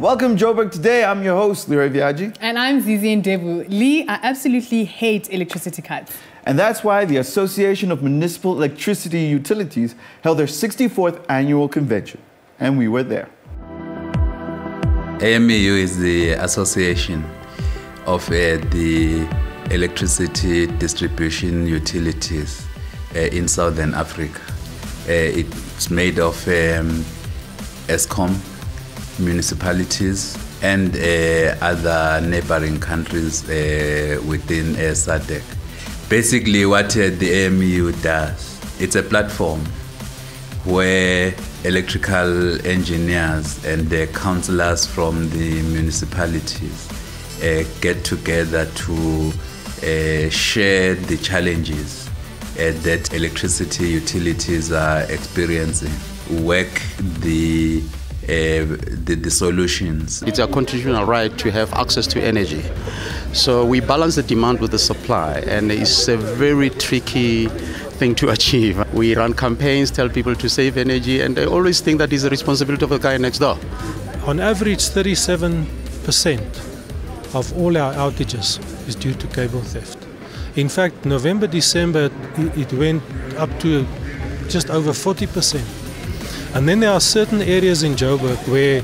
Welcome, Joburg Today. I'm your host, Leroy Viaji. And I'm Zizi Ndevu. Lee, I absolutely hate electricity cuts. And that's why the Association of Municipal Electricity Utilities held their 64th annual convention. And we were there. AMEU is the Association of the Electricity Distribution Utilities in Southern Africa. It's made of Eskom, municipalities, and other neighboring countries within SADC. Basically, what the AMEU does, it's a platform where electrical engineers and the councillors from the municipalities get together to share the challenges that electricity utilities are experiencing, work the solutions. It's a constitutional right to have access to energy. So we balance the demand with the supply, and it's a very tricky thing to achieve. We run campaigns, tell people to save energy, and I always think that is the responsibility of the guy next door. On average, 37% of all our outages is due to cable theft. In fact, November, December, it went up to just over 40%. And then there are certain areas in Joburg where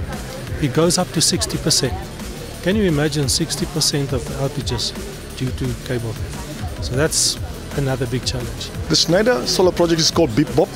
it goes up to 60%. Can you imagine 60% of outages due to cable theft? So that's another big challenge. The Schneider Solar Project is called BIPBOP,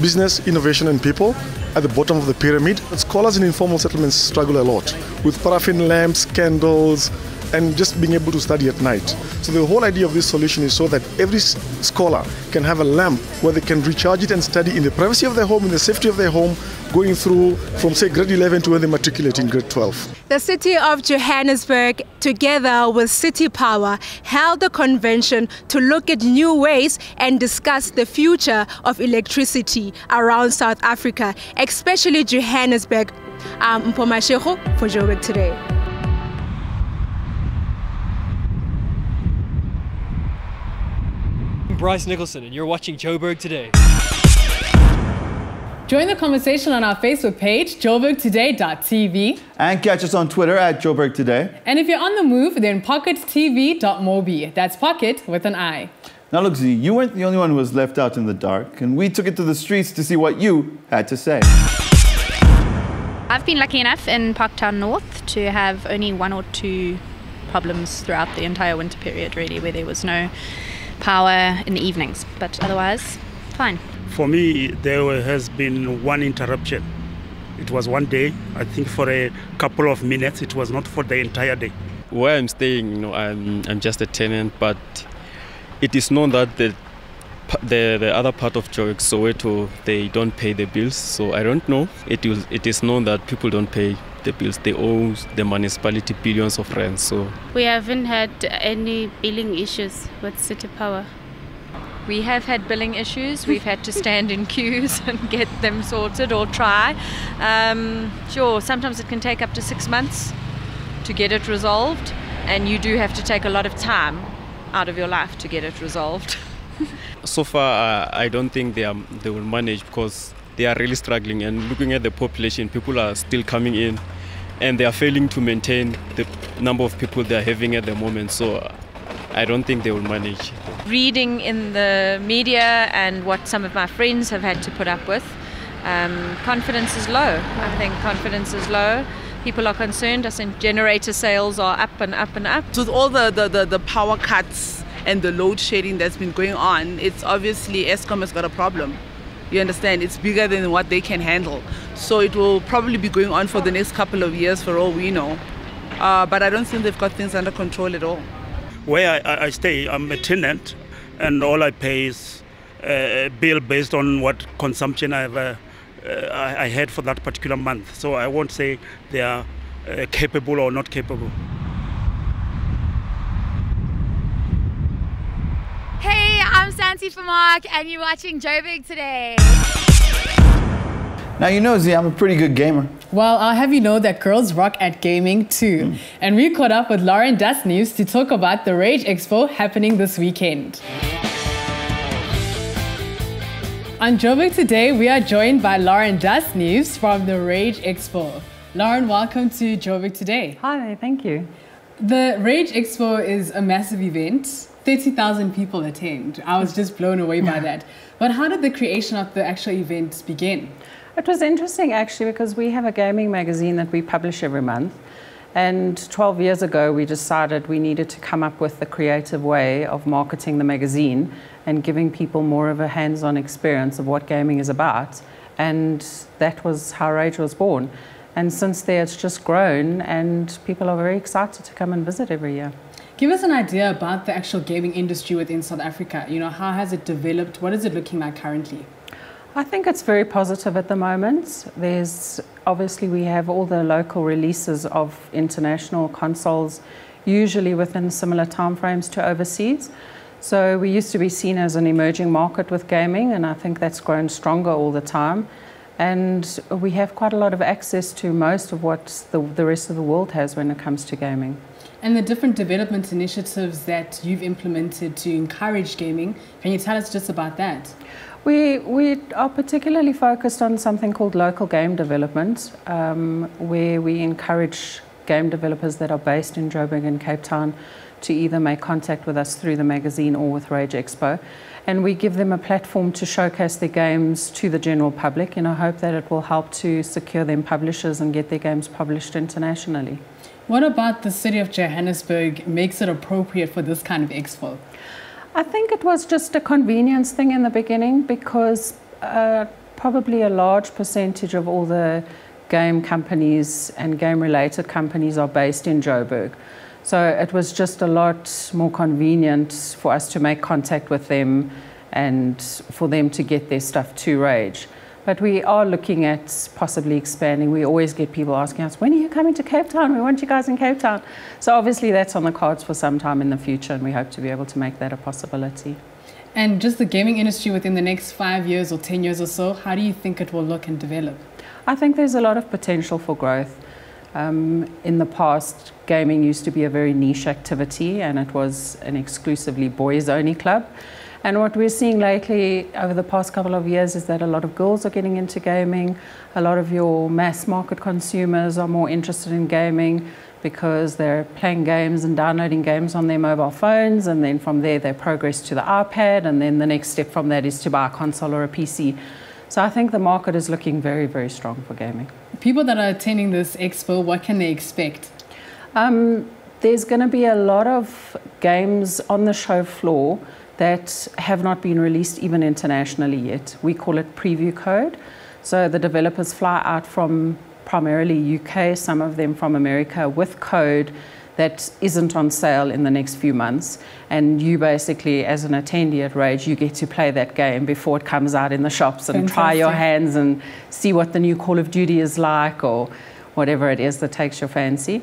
Business, Innovation and People, at the bottom of the pyramid. Scholars in informal settlements struggle a lot with paraffin lamps, candles, and just being able to study at night. So the whole idea of this solution is so that every scholar can have a lamp where they can recharge it and study in the privacy of their home, in the safety of their home, going through from, say, grade 11 to when they matriculate in grade 12. The city of Johannesburg, together with City Power, held a convention to look at new ways and discuss the future of electricity around South Africa, especially Johannesburg. I'm Mpoma Shego for Joburg Today. Bryce Nicholson, and you're watching Joburg Today. Join the conversation on our Facebook page, joburgtoday.tv. And catch us on Twitter at Joburg Today. And if you're on the move, then pockettv.mobi. That's pocket with an I. Now look, Z, you weren't the only one who was left out in the dark, and we took it to the streets to see what you had to say. I've been lucky enough in Parktown North to have only one or two problems throughout the entire winter period, really, where there was no power in the evenings, but otherwise fine. For me, there has been one interruption. It was one day, I think for a couple of minutes. It was not for the entire day. Where I'm staying, I'm just a tenant, but it is known that the other part of Joburg, Soweto, they don't pay the bills. So I don't know. It is known that people don't pay the bills. They owe the municipality billions of rent. So we haven't had any billing issues with City Power. We have had billing issues. We've had to stand in queues and get them sorted or try. Sure, sometimes it can take up to 6 months to get it resolved, and you do have to take a lot of time out of your life to get it resolved. So far, I don't think they will manage, because they are really struggling, and looking at the population, people are still coming in and they are failing to maintain the number of people they are having at the moment. So I don't think they will manage. Reading in the media and what some of my friends have had to put up with, confidence is low. I think confidence is low. People are concerned. I think generator sales are up and up and up. With all the power cuts and the load shedding that's been going on, it's obviously Eskom has got a problem. You understand? It's bigger than what they can handle. So it will probably be going on for the next couple of years for all we know. But I don't think they've got things under control at all. Where I stay, I'm a tenant, and all I pay is a bill based on what consumption I had for that particular month. So I won't say they are capable or not capable. Hey, I'm Santi Famark, and you're watching Joburg Today. Now, you know, Z, I'm a pretty good gamer. Well, I'll have you know that girls rock at gaming too. And we caught up with Lauren Dustnews to talk about the Rage Expo happening this weekend. On Joburg Today, we are joined by Lauren Dustnews from the Rage Expo. Lauren, welcome to Joburg Today. Hi, thank you. The Rage Expo is a massive event. 30,000 people attend. I was just blown away by that. But how did the creation of the actual event begin? It was interesting actually because we have a gaming magazine that we publish every month. And 12 years ago, we decided we needed to come up with a creative way of marketing the magazine and giving people more of a hands-on experience of what gaming is about. And that was how Rage was born. And since there, it's just grown, and people are very excited to come and visit every year. Give us an idea about the actual gaming industry within South Africa. You know, how has it developed? What is it looking like currently? I think it's very positive at the moment. Obviously we have all the local releases of international consoles, usually within similar timeframes to overseas. So we used to be seen as an emerging market with gaming, and I think that's grown stronger all the time. And we have quite a lot of access to most of what the rest of the world has when it comes to gaming. And the different development initiatives that you've implemented to encourage gaming, can you tell us just about that? We are particularly focused on something called local game development, where we encourage game developers that are based in Joburg and Cape Town to either make contact with us through the magazine or with Rage Expo. And we give them a platform to showcase their games to the general public in a hope that it will help to secure them publishers and get their games published internationally. What about the city of Johannesburg makes it appropriate for this kind of expo? I think it was just a convenience thing in the beginning because probably a large percentage of all the game companies and game-related companies are based in Joburg. So it was just a lot more convenient for us to make contact with them and for them to get their stuff to Rage. But we are looking at possibly expanding. We always get people asking us, when are you coming to Cape Town? We want you guys in Cape Town. So obviously that's on the cards for some time in the future, and we hope to be able to make that a possibility. And just the gaming industry within the next 5 years or 10 years or so, how do you think it will look and develop? I think there's a lot of potential for growth. In the past, gaming used to be a very niche activity, and it was an exclusively boys-only club. And what we're seeing lately over the past couple of years is that a lot of girls are getting into gaming. A lot of your mass market consumers are more interested in gaming because they're playing games and downloading games on their mobile phones, and then from there they progress to the iPad, and then the next step from that is to buy a console or a PC. So I think the market is looking very, very strong for gaming. People that are attending this expo, what can they expect? There's going to be a lot of games on the show floor that have not been released even internationally yet. We call it preview code. So the developers fly out from primarily UK, some of them from America, with code that isn't on sale in the next few months. And you basically, as an attendee at Rage, you get to play that game before it comes out in the shops and try your hands and see what the new Call of Duty is like or whatever it is that takes your fancy.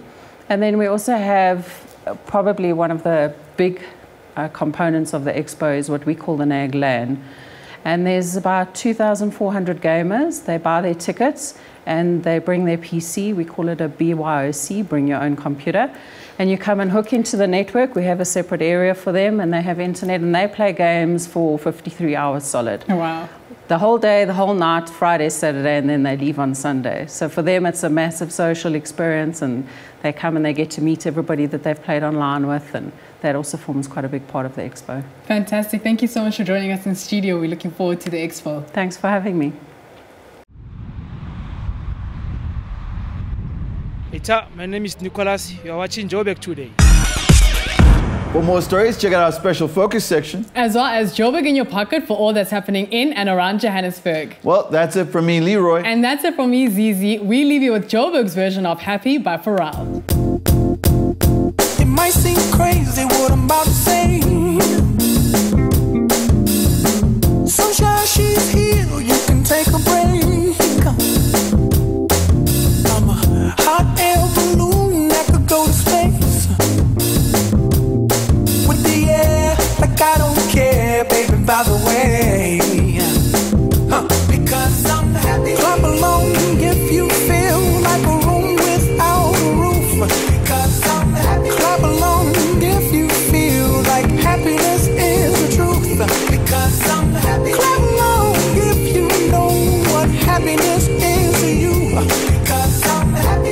And then we also have probably one of the big components of the expo is what we call the NAG LAN. And there's about 2,400 gamers. They buy their tickets and they bring their PC. We call it a BYOC, bring your own computer. And you come and hook into the network. We have a separate area for them, and they have internet, and they play games for 53 hours solid. Oh, wow. The whole day, the whole night, Friday, Saturday, and then they leave on Sunday. So for them, it's a massive social experience, and they come and they get to meet everybody that they've played online with, and that also forms quite a big part of the expo. Fantastic. Thank you so much for joining us in studio. We're looking forward to the expo. Thanks for having me. My name is Nicholas. You are watching Joburg Today. For more stories, check out our special focus section. As well as Joburg in your pocket for all that's happening in and around Johannesburg. Well, that's it from me, Leroy. And that's it from me, Zizi. We leave you with Joburg's version of Happy by Pharrell. It might seem crazy what I'm about to say. Sunshine, she's here. You can take a break. I'm a hot air balloon that could go to space. With the air, like I don't care, baby, by the way. Because I'm happy. Clap along if you feel like a room without a roof. Because I'm happy. Clap along if you feel like happiness is the truth. Because I'm happy. Clap along if you know what happiness is to you. Because I'm happy.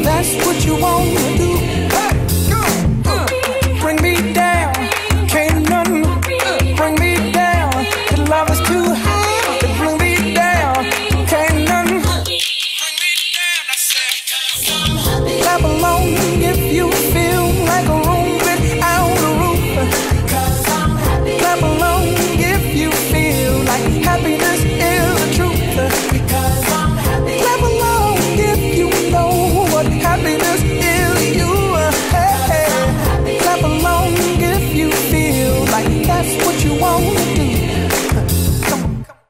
that's what you want to do.